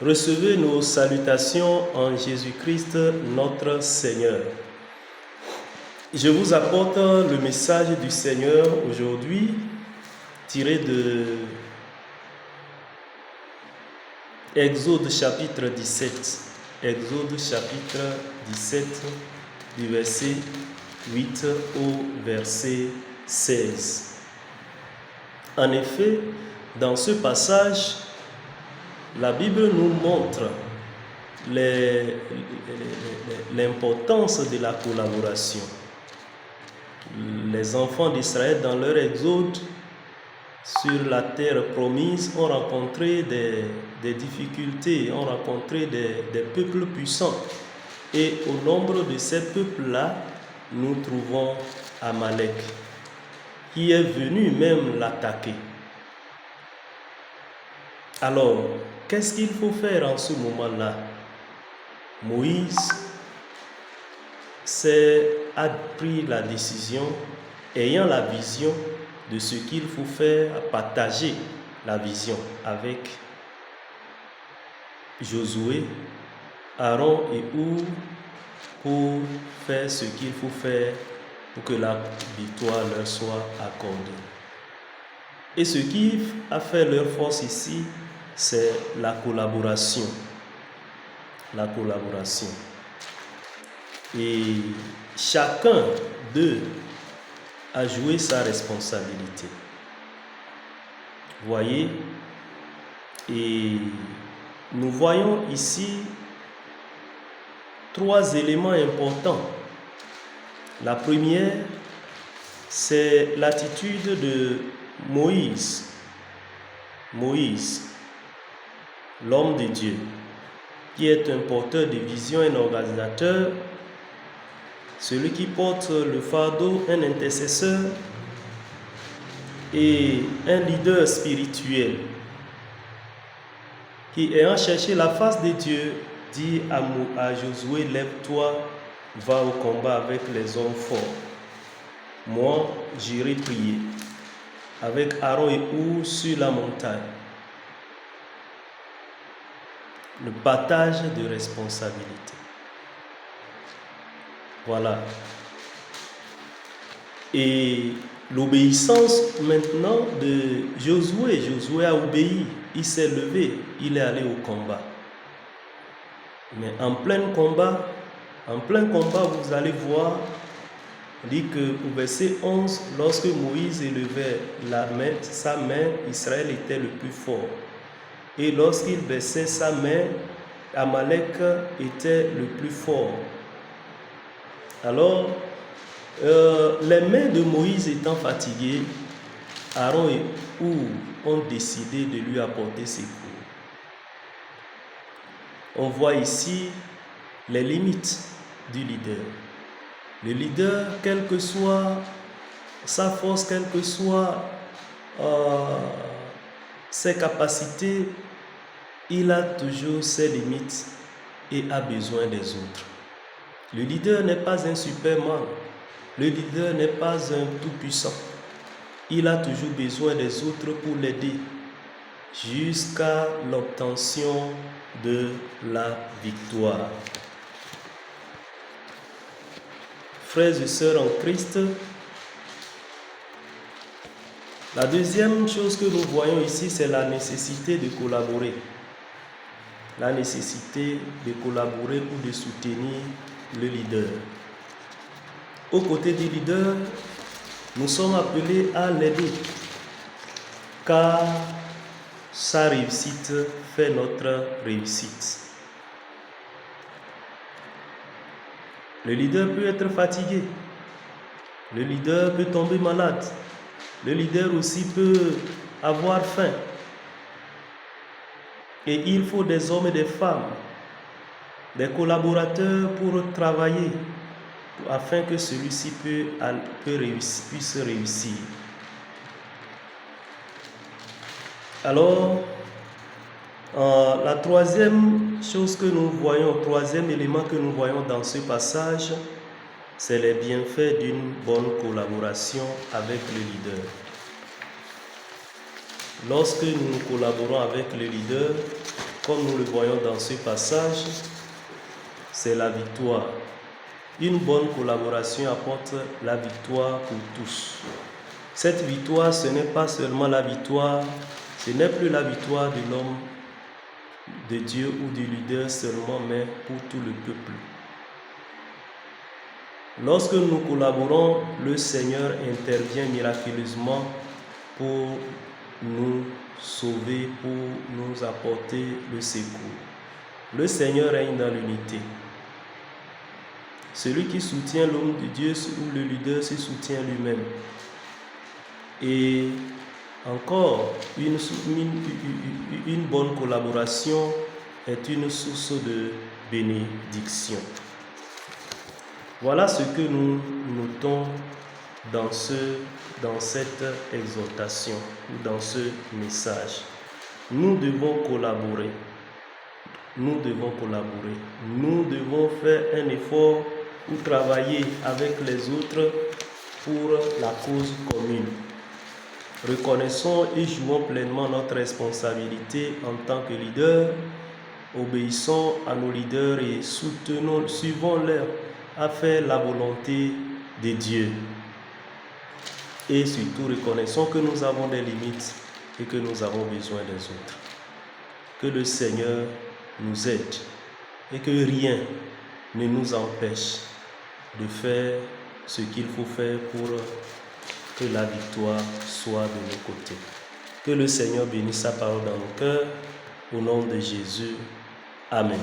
Recevez nos salutations en Jésus-Christ notre Seigneur. Je vous apporte le message du Seigneur aujourd'hui tiré de Exode chapitre 17. Exode chapitre 17 du verset 8 au verset 16. En effet, dans ce passage, la Bible nous montre l'importance de la collaboration. Les enfants d'Israël, dans leur exode sur la terre promise, ont rencontré des difficultés, ont rencontré des peuples puissants. Et au nombre de ces peuples-là, nous trouvons Amalek, qui est venu même l'attaquer. Alors, qu'est-ce qu'il faut faire en ce moment-là? Moïse a pris la décision, ayant la vision de ce qu'il faut faire, à partager la vision avec Josué, Aaron et Hur pour faire ce qu'il faut faire pour que la victoire leur soit accordée. Et ce qui a fait leur force ici, c'est la collaboration. La collaboration. Et chacun d'eux a joué sa responsabilité. Vous voyez? Et nous voyons ici 3 éléments importants. La première, c'est l'attitude de Moïse. Moïse, l'homme de Dieu, qui est un porteur de vision, un organisateur, celui qui porte le fardeau, un intercesseur et un leader spirituel, qui ayant cherché la face de Dieu, dit à Josué, lève-toi, va au combat avec les hommes forts. Moi, j'irai prier avec Aaron et Hur sur la montagne. Le partage de responsabilité. Voilà. Et l'obéissance maintenant de Josué. Josué a obéi, il s'est levé, il est allé au combat. Mais en plein combat, vous allez voir, dit que au verset 11, lorsque Moïse élevait sa main, Israël était le plus fort. Et lorsqu'il baissait sa main, Amalek était le plus fort. Alors, les mains de Moïse étant fatiguées, Aaron et Hur ont décidé de lui apporter secours. On voit ici les limites du leader. Le leader, quelle que soit sa force, quelles que soient ses capacités, il a toujours ses limites et a besoin des autres. Le leader n'est pas un superman. Le leader n'est pas un tout-puissant. Il a toujours besoin des autres pour l'aider jusqu'à l'obtention de la victoire. Frères et sœurs en Christ, la deuxième chose que nous voyons ici, c'est la nécessité de collaborer. La nécessité de collaborer ou de soutenir le leader. Aux côtés du leader, nous sommes appelés à l'aider, car sa réussite fait notre réussite. Le leader peut être fatigué, le leader peut tomber malade, le leader aussi peut avoir faim. Et il faut des hommes et des femmes, des collaborateurs pour travailler, afin que celui-ci puisse réussir. Alors, la troisième chose que nous voyons, troisième élément que nous voyons dans ce passage, c'est les bienfaits d'une bonne collaboration avec le leader. Lorsque nous collaborons avec le leader, comme nous le voyons dans ce passage, c'est la victoire. Une bonne collaboration apporte la victoire pour tous. Cette victoire, ce n'est pas seulement la victoire, ce n'est plus la victoire de l'homme, de Dieu ou du leader seulement, mais pour tout le peuple. Lorsque nous collaborons, le Seigneur intervient miraculeusement pour nous sauver, pour nous apporter le secours. Le Seigneur règne dans l'unité. Celui qui soutient l'homme de Dieu ou le leader se soutient lui-même. Et encore, une bonne collaboration est une source de bénédiction. Voilà ce que nous notons dans cette exhortation ou dans ce message. Nous devons collaborer. Nous devons collaborer. Nous devons faire un effort ou travailler avec les autres pour la cause commune. Reconnaissons et jouons pleinement notre responsabilité en tant que leaders. Obéissons à nos leaders et suivons-leur à faire la volonté de Dieu. Et surtout, reconnaissons que nous avons des limites et que nous avons besoin des autres. Que le Seigneur nous aide et que rien ne nous empêche de faire ce qu'il faut faire pour que la victoire soit de nos côtés. Que le Seigneur bénisse sa parole dans nos cœurs. Au nom de Jésus. Amen.